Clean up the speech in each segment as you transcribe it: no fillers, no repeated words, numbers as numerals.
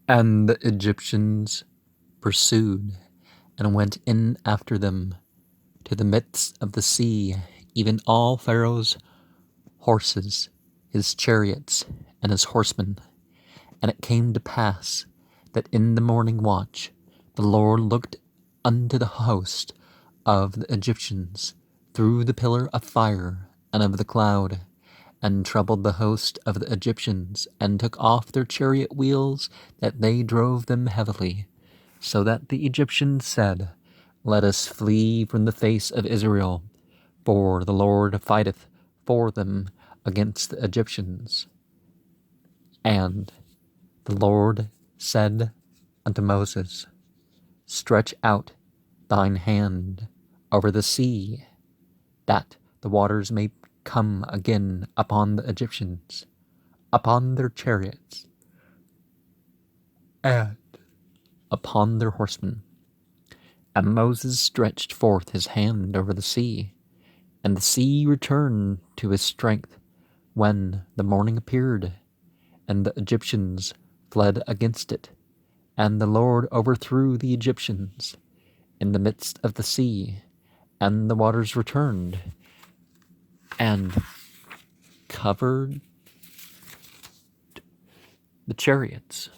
And the Egyptians pursued and went in after them to the midst of the sea, even all Pharaoh's horses, his chariots, and his horsemen. And it came to pass that in the morning watch the Lord looked unto the host of the Egyptians through the pillar of fire and of the cloud, and troubled the host of the Egyptians, and took off their chariot wheels, that they drove them heavily, so that the Egyptians said, Let us flee from the face of Israel, for the Lord fighteth for them against the Egyptians. And the Lord said unto Moses, Stretch out thine hand over the sea, that the waters may come again upon the Egyptians, upon their chariots, and upon their horsemen. And Moses stretched forth his hand over the sea, and the sea returned to his strength when the morning appeared, and the Egyptians fled against it. And the Lord overthrew the Egyptians in the midst of the sea, and the waters returned and covered the chariots,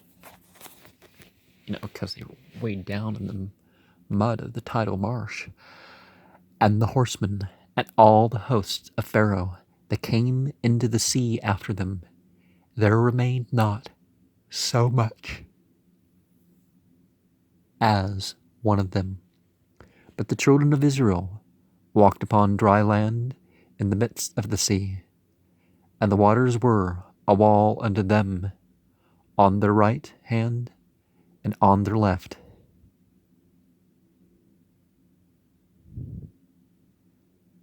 because they were weighed down in the mud of the tidal marsh, and the horsemen and all the hosts of Pharaoh that came into the sea after them. There remained not so much as one of them. But the children of Israel walked upon dry land in the midst of the sea, and the waters were a wall unto them on their right hand and on their left.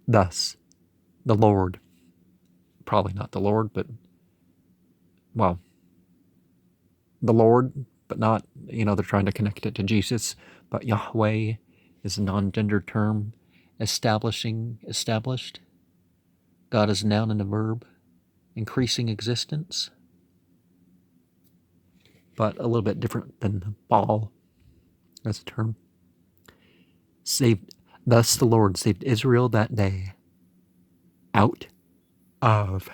Thus the Lord, probably not the Lord, but, well, the Lord, but not, they're trying to connect it to Jesus, but Yahweh is a non-gender term, established. God is a noun and a verb, increasing existence, but a little bit different than Baal as a term. Thus the Lord saved Israel that day out of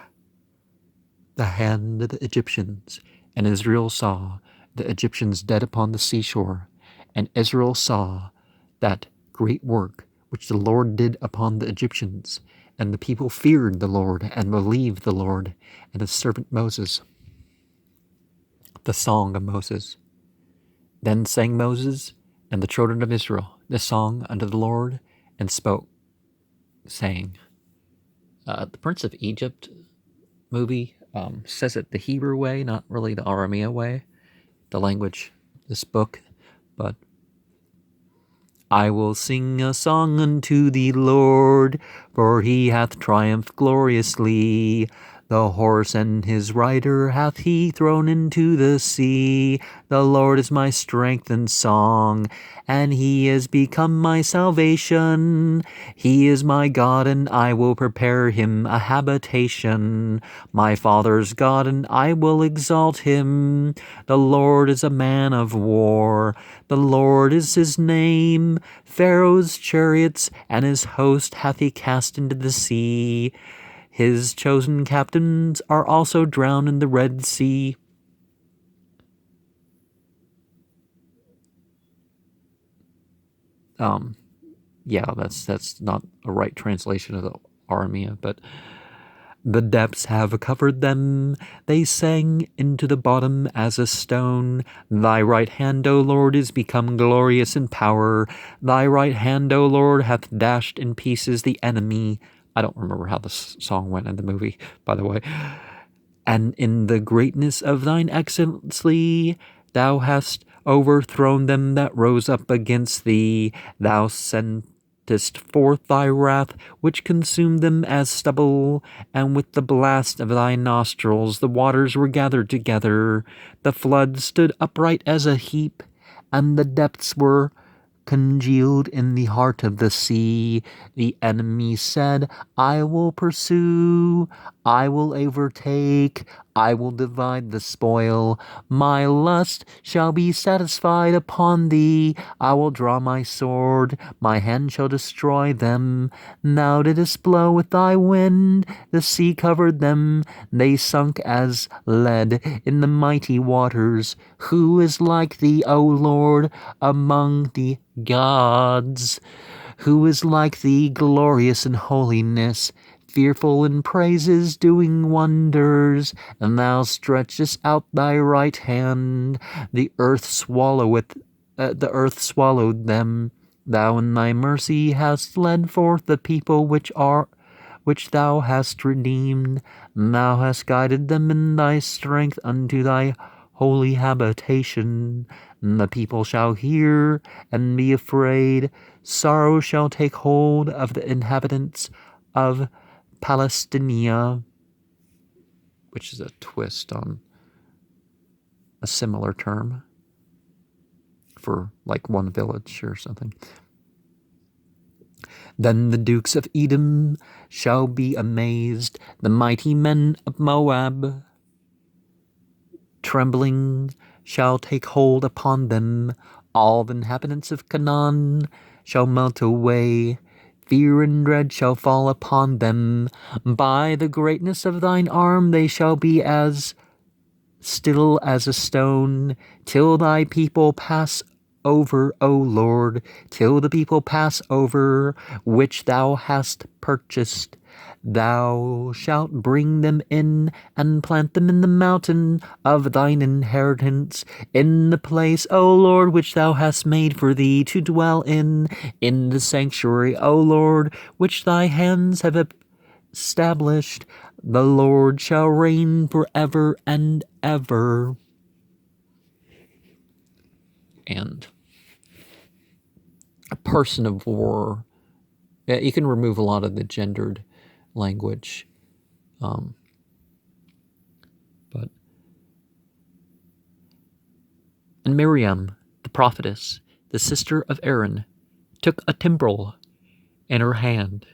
the hand of the Egyptians, and Israel saw the Egyptians dead upon the seashore, and Israel saw that great work which the Lord did upon the Egyptians, and the people feared the Lord and believed the Lord and his servant Moses. The song of Moses. Then sang Moses and the children of Israel the song unto the Lord, and spoke, saying, the Prince of Egypt movie says it the Hebrew way, not really the Aramea way, the language, this book, but I will sing a song unto the Lord, for he hath triumphed gloriously. The horse and his rider hath he thrown into the sea. The Lord is my strength and song, and he is become my salvation. He is my God, and I will prepare him a habitation. My father's God, and I will exalt him. The Lord is a man of war. The Lord is his name. Pharaoh's chariots and his host hath he cast into the sea. His chosen captains are also drowned in the Red Sea. Yeah, that's not a right translation of the Aramea, but the depths have covered them. They sank into the bottom as a stone. Thy right hand, O Lord, is become glorious in power. Thy right hand, O Lord, hath dashed in pieces the enemy. I don't remember how this song went in the movie, by the way. And in the greatness of thine excellency, thou hast overthrown them that rose up against thee. Thou sentest forth thy wrath, which consumed them as stubble, and with the blast of thy nostrils the waters were gathered together. The flood stood upright as a heap, and the depths were congealed in the heart of the sea. The enemy said, I will pursue, I will overtake, I will divide the spoil. My lust shall be satisfied upon thee. I will draw my sword. My hand shall destroy them. Thou didst blow with thy wind. The sea covered them. They sunk as lead in the mighty waters. Who is like thee, O Lord, among the gods? Who is like thee, glorious in holiness, fearful in praises, doing wonders? And thou stretchest out thy right hand, the earth swallowed them. Thou in thy mercy hast led forth the people which thou hast redeemed. And thou hast guided them in thy strength unto thy holy habitation. And the people shall hear and be afraid. Sorrow shall take hold of the inhabitants of Palestinia, which is a twist on a similar term for like one village or something. Then the dukes of Edom shall be amazed, the mighty men of Moab. Trembling shall take hold upon them. All the inhabitants of Canaan shall melt away. Fear and dread shall fall upon them. By the greatness of thine arm they shall be as still as a stone, till thy people pass over, O Lord, till the people pass over, which thou hast purchased. Thou shalt bring them in and plant them in the mountain of thine inheritance, in the place, O Lord, which thou hast made for thee to dwell in the sanctuary, O Lord, which thy hands have established. The Lord shall reign forever and ever. And a person of war. Yeah, you can remove a lot of the gendered language. And Miriam, the prophetess, the sister of Aaron, took a timbrel in her hand.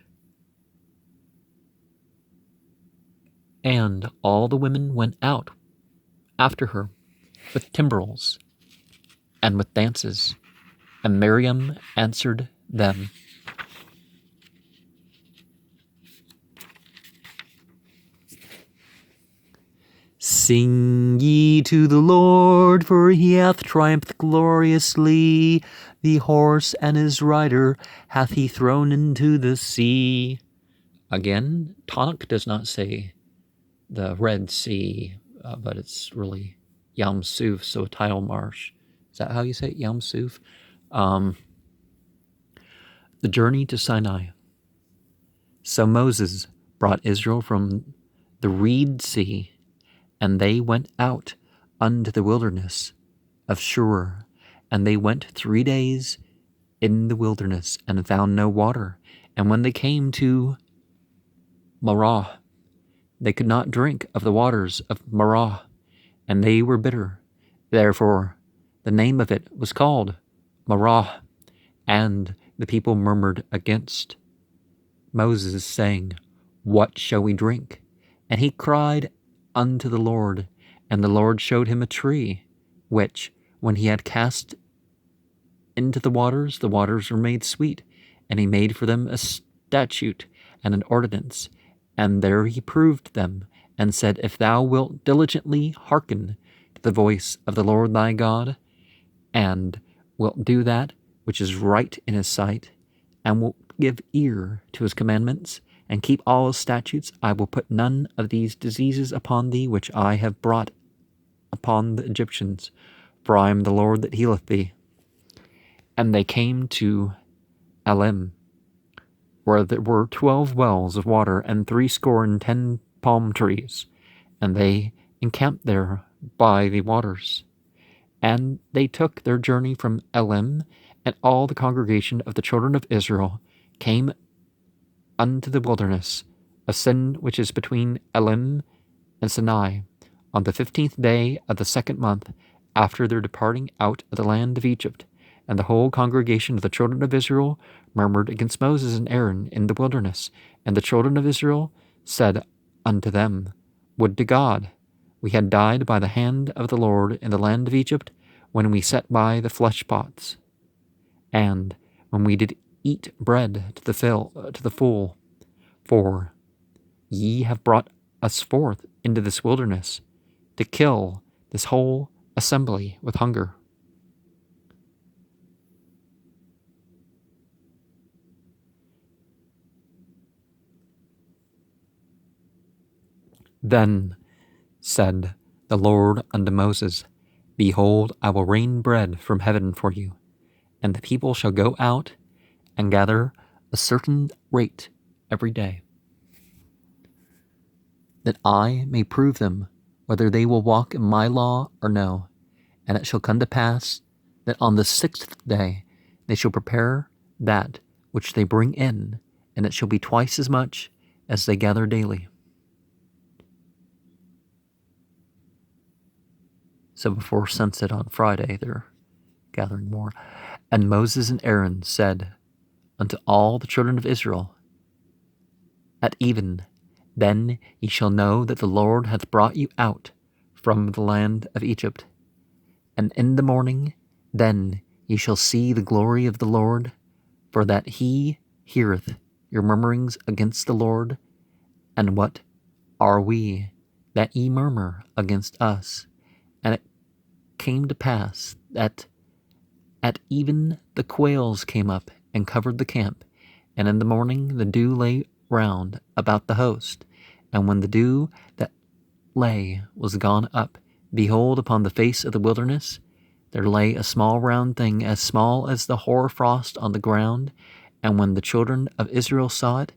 And all the women went out after her with timbrels and with dances. And Miriam answered them. Sing ye to the Lord, for he hath triumphed gloriously. The horse and his rider hath he thrown into the sea. Again, Tanakh does not say the Red Sea, but it's really Yam Suf, so tidal marsh. Is that how you say it? Yam Suf? The journey to Sinai. So Moses brought Israel from the Reed Sea, and they went out unto the wilderness of Shur. And they went 3 days in the wilderness, and found no water. And when they came to Marah, they could not drink of the waters of Marah, and they were bitter. Therefore the name of it was called Marah. And the people murmured against Moses, saying, What shall we drink? And he cried unto the Lord, and the Lord showed him a tree, which, when he had cast into the waters were made sweet. And he made for them a statute and an ordinance. And there he proved them, and said, If thou wilt diligently hearken to the voice of the Lord thy God, and wilt do that which is right in his sight, and wilt give ear to his commandments, and keep all his statutes, I will put none of these diseases upon thee which I have brought upon the Egyptians, for I am the Lord that healeth thee. And they came to Elim, where there were 12 wells of water, and 70 palm trees, and they encamped there by the waters. And they took their journey from Elim, and all the congregation of the children of Israel came unto the wilderness of Sin, which is between Elim and Sinai, on the 15th day of the 2nd month, after their departing out of the land of Egypt. And the whole congregation of the children of Israel murmured against Moses and Aaron in the wilderness. And the children of Israel said unto them, Would to God We had died by the hand of the Lord in the land of Egypt when we set by the flesh pots, and when we did eat bread to the full. For ye have brought us forth into this wilderness to kill this whole assembly with hunger. Then said the Lord unto Moses, Behold, I will rain bread from heaven for you, and the people shall go out and gather a certain rate every day, that I may prove them whether they will walk in my law or no. And it shall come to pass that on the 6th day they shall prepare that which they bring in, and it shall be twice as much as they gather daily. So before sunset on Friday, they're gathering more. And Moses and Aaron said unto all the children of Israel, At even, then ye shall know that the Lord hath brought you out from the land of Egypt. And in the morning, then ye shall see the glory of the Lord, for that he heareth your murmurings against the Lord. And what are we that ye murmur against us? And it came to pass that at even the quails came up and covered the camp, and in the morning the dew lay round about the host. And when the dew that lay was gone up, behold, upon the face of the wilderness there lay a small round thing, as small as the hoar frost on the ground. And when the children of Israel saw it,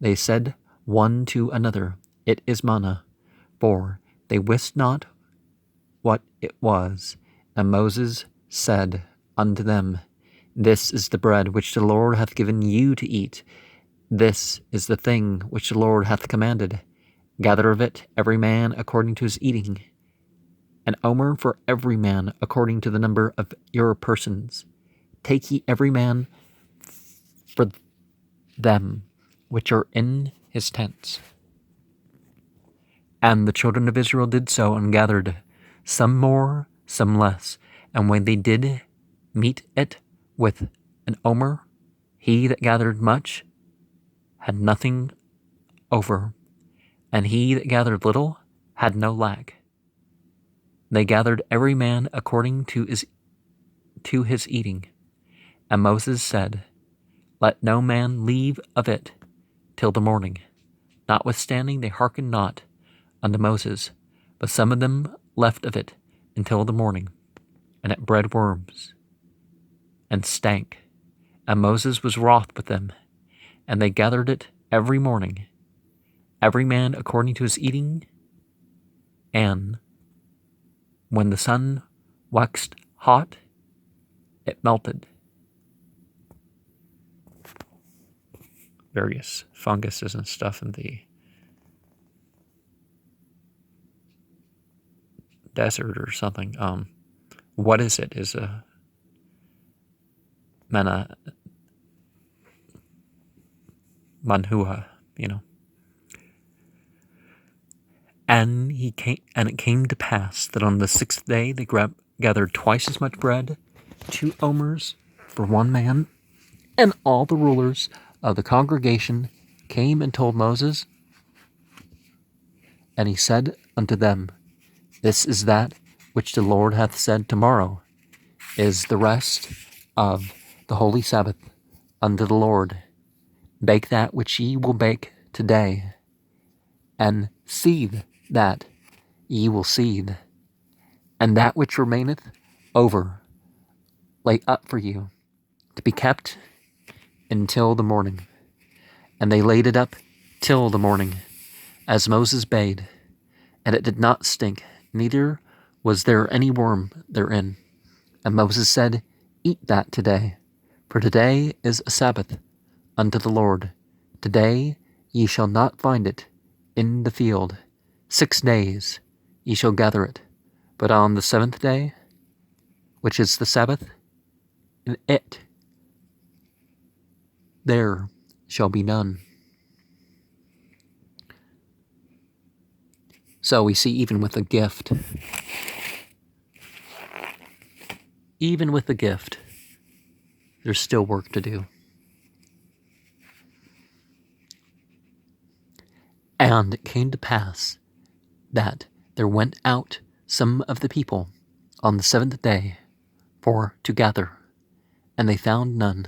they said one to another, It is manna, for they wist not what it was. And Moses said unto them, This is the bread which the Lord hath given you to eat. This is the thing which the Lord hath commanded. Gather of it every man according to his eating, an omer for every man according to the number of your persons. Take ye every man for them which are in his tents. And the children of Israel did so, and gathered, some more, some less. And when they did meet it with an omer, he that gathered much had nothing over, and he that gathered little had no lack. They gathered every man according to his eating. And Moses said, Let no man leave of it till the morning. Notwithstanding they hearkened not unto Moses, but some of them left of it until the morning, and it bred worms, and stank. And Moses was wroth with them, and they gathered it every morning, every man according to his eating. And when the sun waxed hot, it melted. Various funguses and stuff in the desert or something. What is it? Is a manhua, And it came to pass that on the 6th day they gathered twice as much bread, 2 omers for one man. And all the rulers of the congregation came and told Moses, and he said unto them, This is that which the Lord hath said, Tomorrow is the rest of the holy Sabbath unto the Lord. Bake that which ye will bake today, and seethe that ye will seethe, and that which remaineth over lay up for you, to be kept until the morning. And they laid it up till the morning, as Moses bade, and it did not stink, neither was there any worm therein. And Moses said, Eat that today, for today is a Sabbath unto the Lord. Today ye shall not find it in the field. 6 days ye shall gather it, but on the 7th day, which is the Sabbath, in it there shall be none. So we see even with a gift, there's still work to do. And it came to pass that there went out some of the people on the 7th day for to gather, and they found none.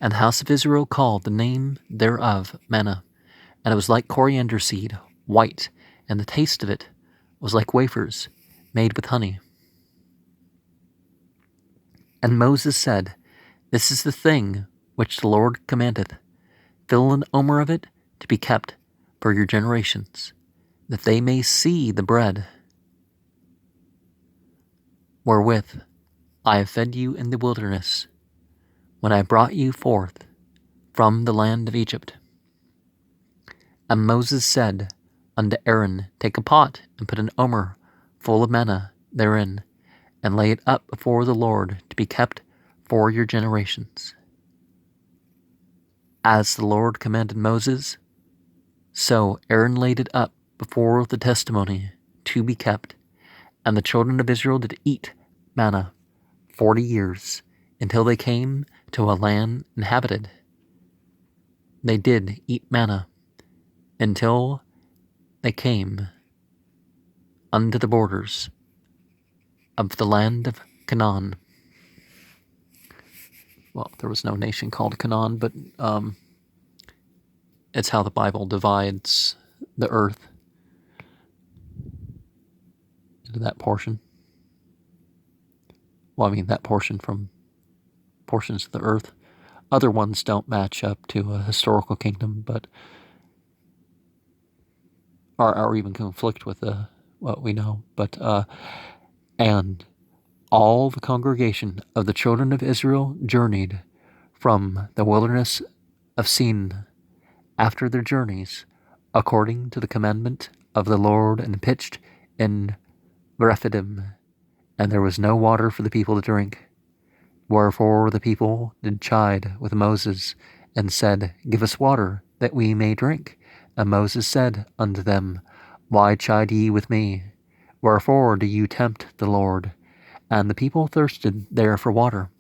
And the house of Israel called the name thereof manna, and it was like coriander seed, white, and the taste of it was like wafers made with honey. And Moses said, This is the thing which the Lord commandeth. Fill an omer of it to be kept for your generations, that they may see the bread wherewith I have fed you in the wilderness, when I brought you forth from the land of Egypt. And Moses said unto Aaron, Take a pot, and put an omer full of manna therein, and lay it up before the Lord to be kept for your generations. As the Lord commanded Moses, so Aaron laid it up before the testimony to be kept. And the children of Israel did eat manna 40 years, until they came to a land inhabited. They did eat manna until they came unto the borders of the land of Canaan. Well, there was no nation called Canaan, but it's how the Bible divides the earth into that portion. Well, I mean, that portion from portions of the earth. Other ones don't match up to a historical kingdom, but or even conflict with what we know. But and all the congregation of the children of Israel journeyed from the wilderness of Sin after their journeys, according to the commandment of the Lord, and pitched in Rephidim, and there was no water for the people to drink. Wherefore the people did chide with Moses, and said, Give us water, that we may drink. And Moses said unto them, Why chide ye with me? Wherefore do you tempt the Lord? And the people thirsted there for water.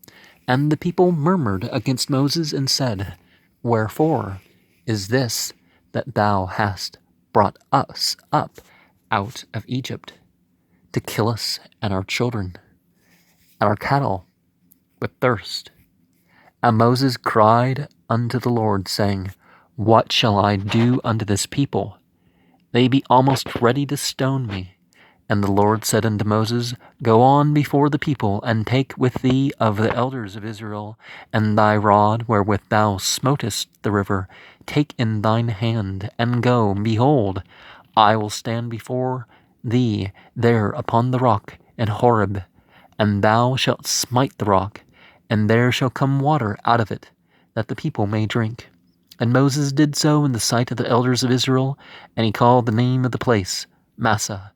And the people murmured against Moses, and said, Wherefore is this that thou hast brought us up out of Egypt, to kill us and our children, and our cattle, with thirst? And Moses cried unto the Lord, saying, What shall I do unto this people? They be almost ready to stone me. And the Lord said unto Moses, Go on before the people, and take with thee of the elders of Israel, and thy rod wherewith thou smotest the river, take in thine hand, and go. Behold, I will stand before thee there upon the rock in Horeb, and thou shalt smite the rock, and there shall come water out of it, that the people may drink. And Moses did so in the sight of the elders of Israel, and he called the name of the place Massah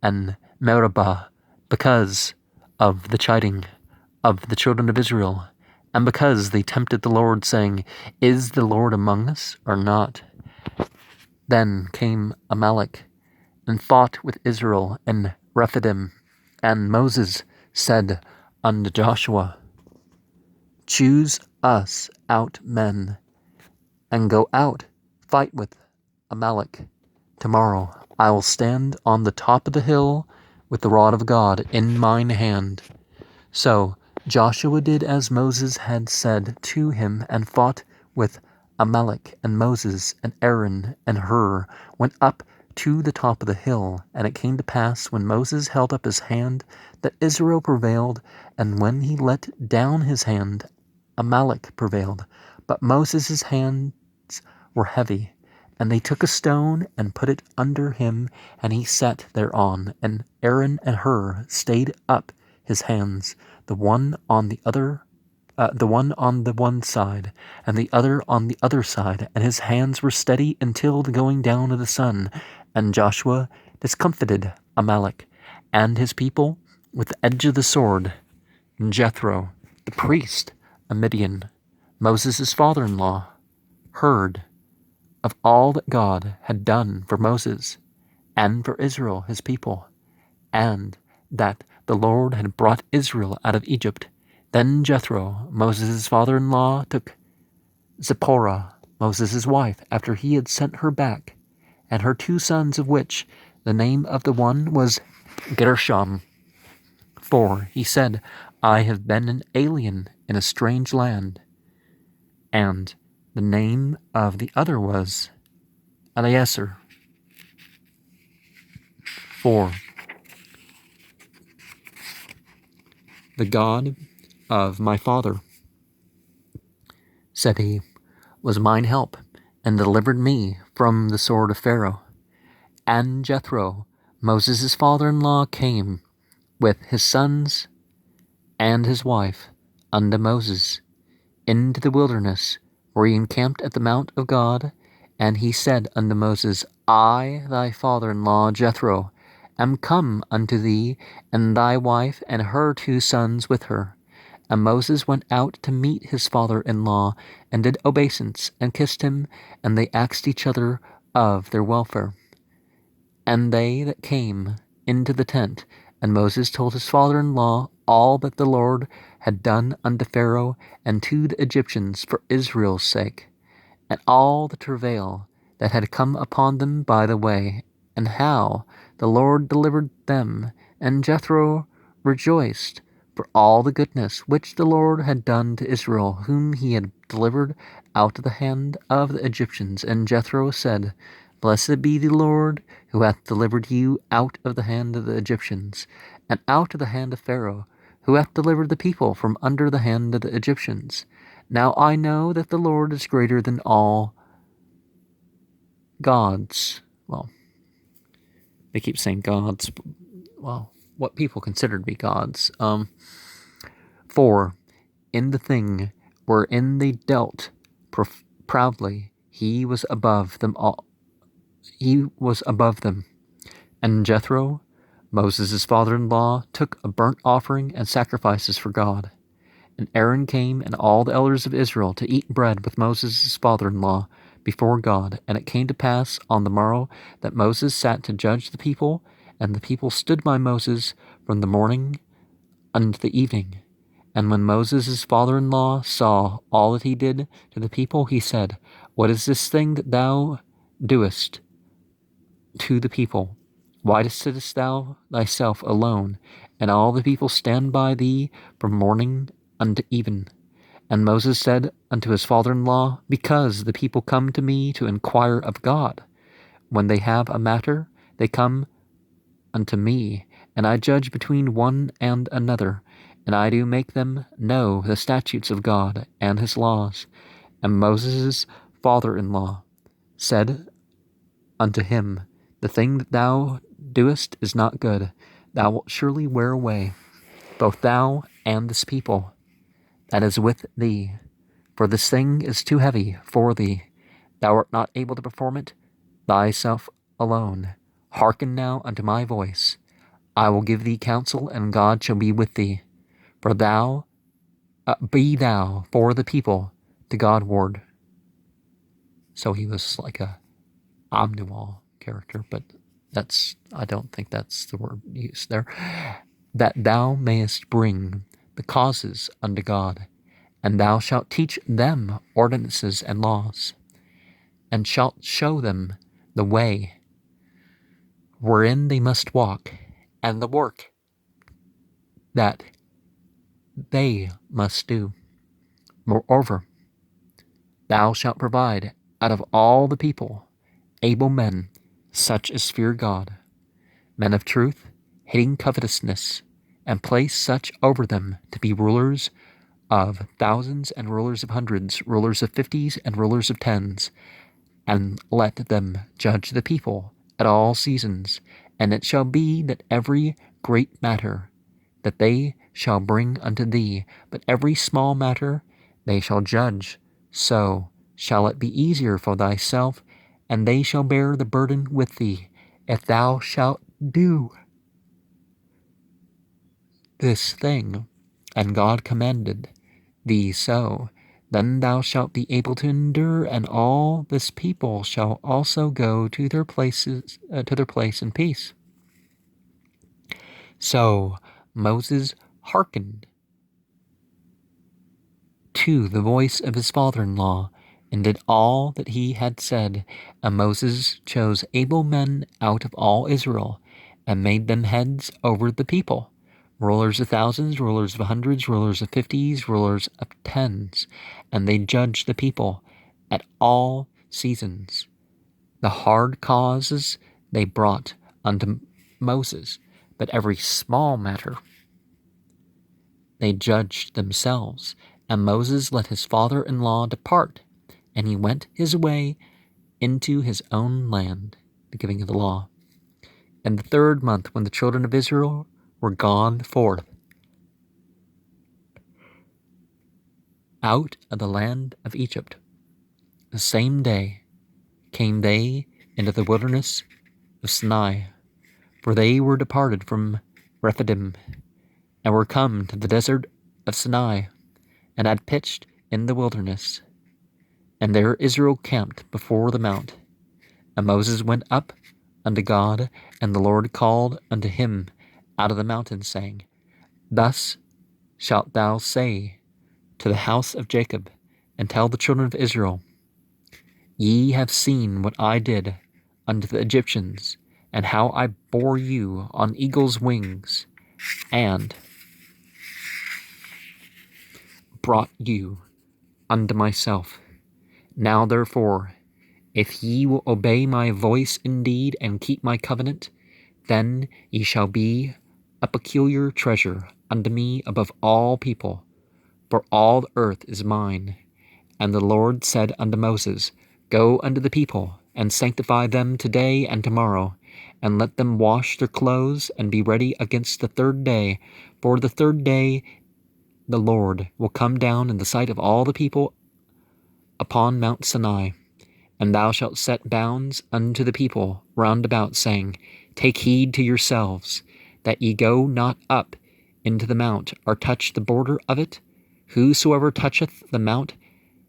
and Meribah, because of the chiding of the children of Israel, and because they tempted the Lord, saying, Is the Lord among us or not? Then came Amalek and fought with Israel in Rephidim. And Moses said unto Joshua, Choose us out men, and go out, fight with Amalek. Tomorrow I will stand on the top of the hill with the rod of God in mine hand. So Joshua did as Moses had said to him, and fought with Amalek. And Moses and Aaron and Hur went up to the top of the hill. And it came to pass, when Moses held up his hand, that Israel prevailed, and when he let down his hand, Amalek prevailed. But Moses' hands were heavy. And they took a stone and put it under him, and he sat thereon. And Aaron and Hur stayed up his hands, the one on the one side, and the other on the other side. And his hands were steady until the going down of the sun. And Joshua discomfited Amalek and his people with the edge of the sword. And Jethro, the priest of Midian, Moses' father-in-law, heard of all that God had done for Moses, and for Israel his people, and that the Lord had brought Israel out of Egypt. Then Jethro, Moses' father-in-law, took Zipporah, Moses' wife, after he had sent her back, and her 2 sons, of which the name of the one was Gershom. For he said, I have been an alien in a strange land. And the name of the other was Eliezer. For the God of my father, said he, was mine help, and delivered me from the sword of Pharaoh. And Jethro, Moses' father-in-law, came with his sons and his wife unto Moses into the wilderness, where he encamped at the mount of God. And he said unto Moses, I, thy father-in-law Jethro, am come unto thee, and thy wife and her 2 sons with her. And Moses went out to meet his father-in-law, and did obeisance, and kissed him, and they asked each other of their welfare. And they that came into the tent, and Moses told his father-in-law all that the Lord had done unto Pharaoh and to the Egyptians for Israel's sake, and all the travail that had come upon them by the way, and how the Lord delivered them. And Jethro rejoiced for all the goodness which the Lord had done to Israel, whom he had delivered out of the hand of the Egyptians. And Jethro said, Blessed be the Lord, who hath delivered you out of the hand of the Egyptians, and out of the hand of Pharaoh, who hath delivered the people from under the hand of the Egyptians. Now I know that the Lord is greater than all gods. Well, they keep saying gods. Well, what people consider to be gods. For in the thing wherein they dealt proudly, he was above them all. He was above them. And Jethro, Moses' father-in-law, took a burnt offering and sacrifices for God. And Aaron came and all the elders of Israel to eat bread with Moses' father-in-law before God. And it came to pass on the morrow that Moses sat to judge the people, and the people stood by Moses from the morning unto the evening. And when Moses' father-in-law saw all that he did to the people, he said, What is this thing that thou doest to the people? Why sittest thou thyself alone, and all the people stand by thee from morning unto even? And Moses said unto his father-in-law, Because the people come to me to inquire of God. When they have a matter, they come unto me, and I judge between one and another, and I do make them know the statutes of God and his laws. And Moses' father-in-law said unto him, The thing that thou doest is not good. Thou wilt surely wear away, both thou and this people that is with thee. For this thing is too heavy for thee. Thou art not able to perform it thyself alone. Hearken now unto my voice. I will give thee counsel, and God shall be with thee. For be thou for the people to Godward. So he was like a omniwall character, but I don't think that's the word used there. That thou mayest bring the causes unto God, and thou shalt teach them ordinances and laws, and shalt show them the way wherein they must walk, and the work that they must do. Moreover, thou shalt provide out of all the people able men, such as fear God, men of truth, hating covetousness, and place such over them to be rulers of thousands and rulers of hundreds, rulers of 50s and rulers of 10s, and let them judge the people at all seasons. And it shall be that every great matter that they shall bring unto thee, but every small matter they shall judge. So shall it be easier for thyself, and they shall bear the burden with thee, if thou shalt do this thing. And God commanded thee so. Then thou shalt be able to endure, and all this people shall also go to their places, to their place in peace. So Moses hearkened to the voice of his father-in-law, and did all that he had said. And Moses chose able men out of all Israel, and made them heads over the people, rulers of thousands, rulers of hundreds, rulers of fifties, rulers of tens. And they judged the people at all seasons. The hard causes they brought unto Moses, but every small matter they judged themselves. And Moses let his father-in-law depart, and he went his way into his own land, the giving of the law. And the 3rd month, when the children of Israel were gone forth out of the land of Egypt, the same day came they into the wilderness of Sinai, for they were departed from Rephidim, and were come to the desert of Sinai, and had pitched in the wilderness. And there Israel camped before the mount. And Moses went up unto God, and the Lord called unto him out of the mountain, saying, Thus shalt thou say to the house of Jacob, and tell the children of Israel, Ye have seen what I did unto the Egyptians, and how I bore you on eagle's wings, and brought you unto myself. Now therefore, if ye will obey my voice indeed, and keep my covenant, then ye shall be a peculiar treasure unto me above all people, for all the earth is mine. And the Lord said unto Moses, Go unto the people, and sanctify them today and tomorrow, and let them wash their clothes, and be ready against the 3rd day. For the 3rd day the Lord will come down in the sight of all the people upon Mount Sinai. And thou shalt set bounds unto the people round about, saying, Take heed to yourselves, that ye go not up into the mount, or touch the border of it. Whosoever toucheth the mount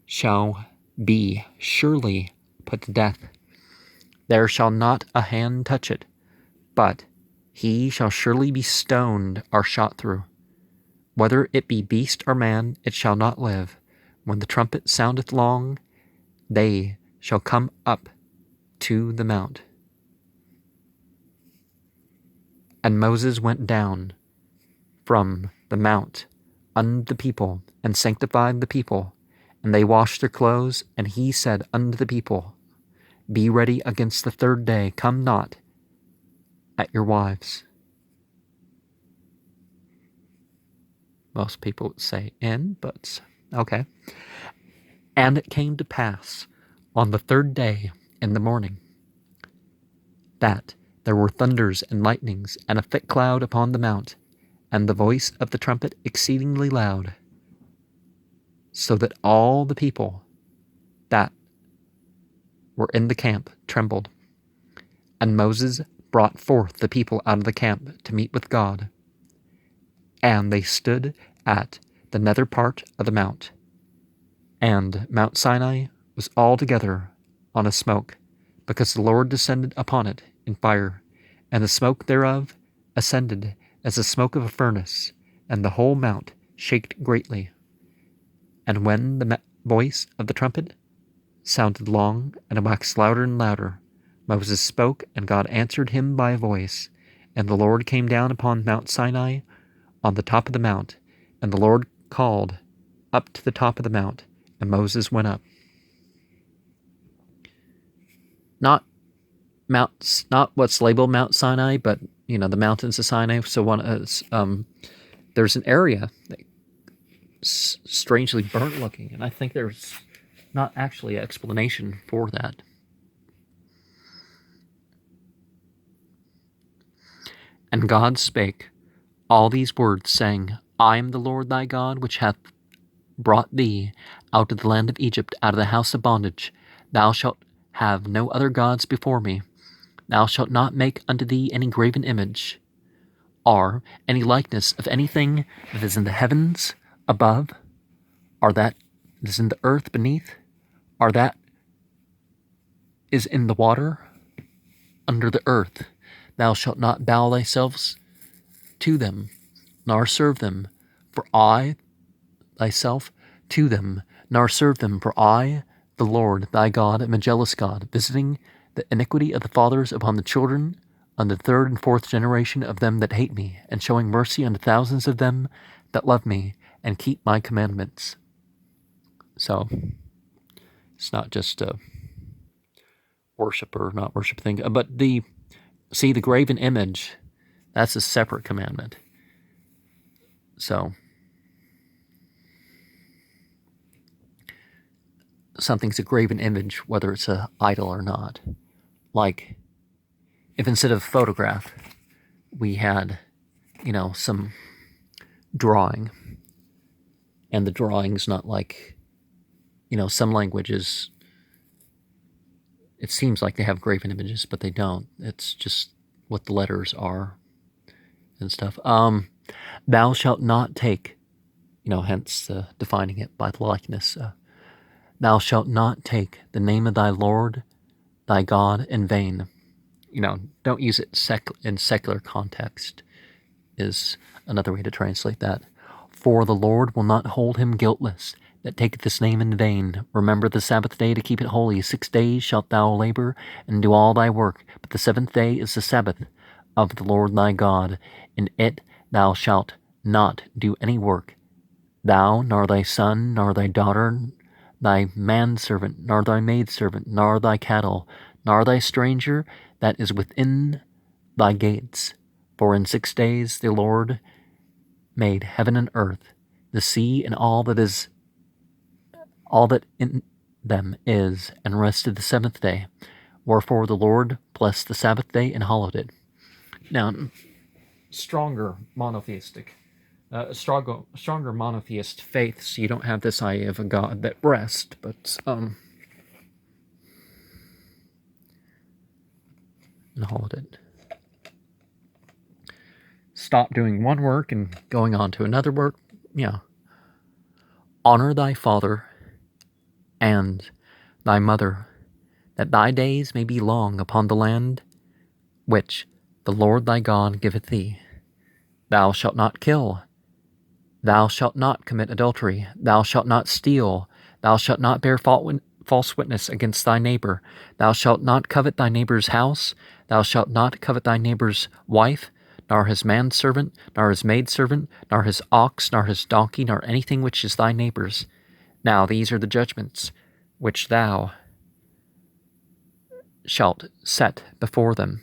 shall be surely put to death. There shall not a hand touch it, but he shall surely be stoned or shot through. Whether it be beast or man, it shall not live. When the trumpet soundeth long, they shall come up to the mount. And Moses went down from the mount unto the people, and sanctified the people, and they washed their clothes. And he said unto the people, Be ready against the 3rd day, come not at your wives. Most people would say in, but okay. And it came to pass on the 3rd day in the morning, that there were thunders and lightnings, and a thick cloud upon the mount, and the voice of the trumpet exceedingly loud, so that all the people that were in the camp trembled. And Moses brought forth the people out of the camp to meet with God. And they stood at the nether part of the mount. And Mount Sinai was altogether on a smoke, because the Lord descended upon it in fire, and the smoke thereof ascended as the smoke of a furnace, and the whole mount shaked greatly. And when the voice of the trumpet sounded long, and it waxed louder and louder, Moses spoke, and God answered him by a voice. And the Lord came down upon Mount Sinai on the top of the mount, and the Lord called up to the top of the mount, and Moses went up. Not what's labeled Mount Sinai, but the mountains of Sinai. So there's an area that's strangely burnt looking, and I think there's not actually an explanation for that. And God spake all these words, saying, I am the Lord thy God, which hath brought thee out of the land of Egypt, out of the house of bondage. Thou shalt have no other gods before me. Thou shalt not make unto thee any graven image, or any likeness of anything that is in the heavens above, or that that is in the earth beneath, or that is in the water under the earth. Thou shalt not bow thyself to them, nor serve them, for I, thyself, to them, nor serve them, for I, the Lord thy God, am a jealous God, visiting the iniquity of the fathers upon the children, on the third and fourth generation of them that hate me, and showing mercy unto thousands of them that love me, and keep my commandments. So, it's not just a worship or not worship thing, but the graven image, that's a separate commandment. So, something's a graven image, whether it's an idol or not. Like, if instead of a photograph, we had, some drawing, and the drawing's not like, some languages, it seems like they have graven images, but they don't. It's just what the letters are and stuff. Thou shalt not take, hence defining it by the likeness. Thou shalt not take the name of thy Lord, thy God, in vain. Don't use it in secular context is another way to translate that. For the Lord will not hold him guiltless that taketh his name in vain. Remember the Sabbath day to keep it holy. 6 days shalt thou labor and do all thy work, but the seventh day is the Sabbath of the Lord thy God. In it thou shalt not do any work, thou, nor thy son, nor thy daughter, thy manservant, nor thy maidservant, nor thy cattle, nor thy stranger that is within thy gates. For in 6 days the Lord made heaven and earth, the sea and all that in them is, and rested the seventh day. Wherefore the Lord blessed the Sabbath day and hallowed it. Now, stronger monotheist faiths, you don't have this idea of a God that rests, but and hallowed it. Stop doing one work and going on to another work. Yeah. Honor thy father and thy mother, that thy days may be long upon the land which the Lord thy God giveth thee. Thou shalt not kill. Thou shalt not commit adultery. Thou shalt not steal. Thou shalt not bear false witness against thy neighbor. Thou shalt not covet thy neighbor's house. Thou shalt not covet thy neighbor's wife, nor his manservant, nor his maidservant, nor his ox, nor his donkey, nor anything which is thy neighbor's. Now these are the judgments which thou shalt set before them.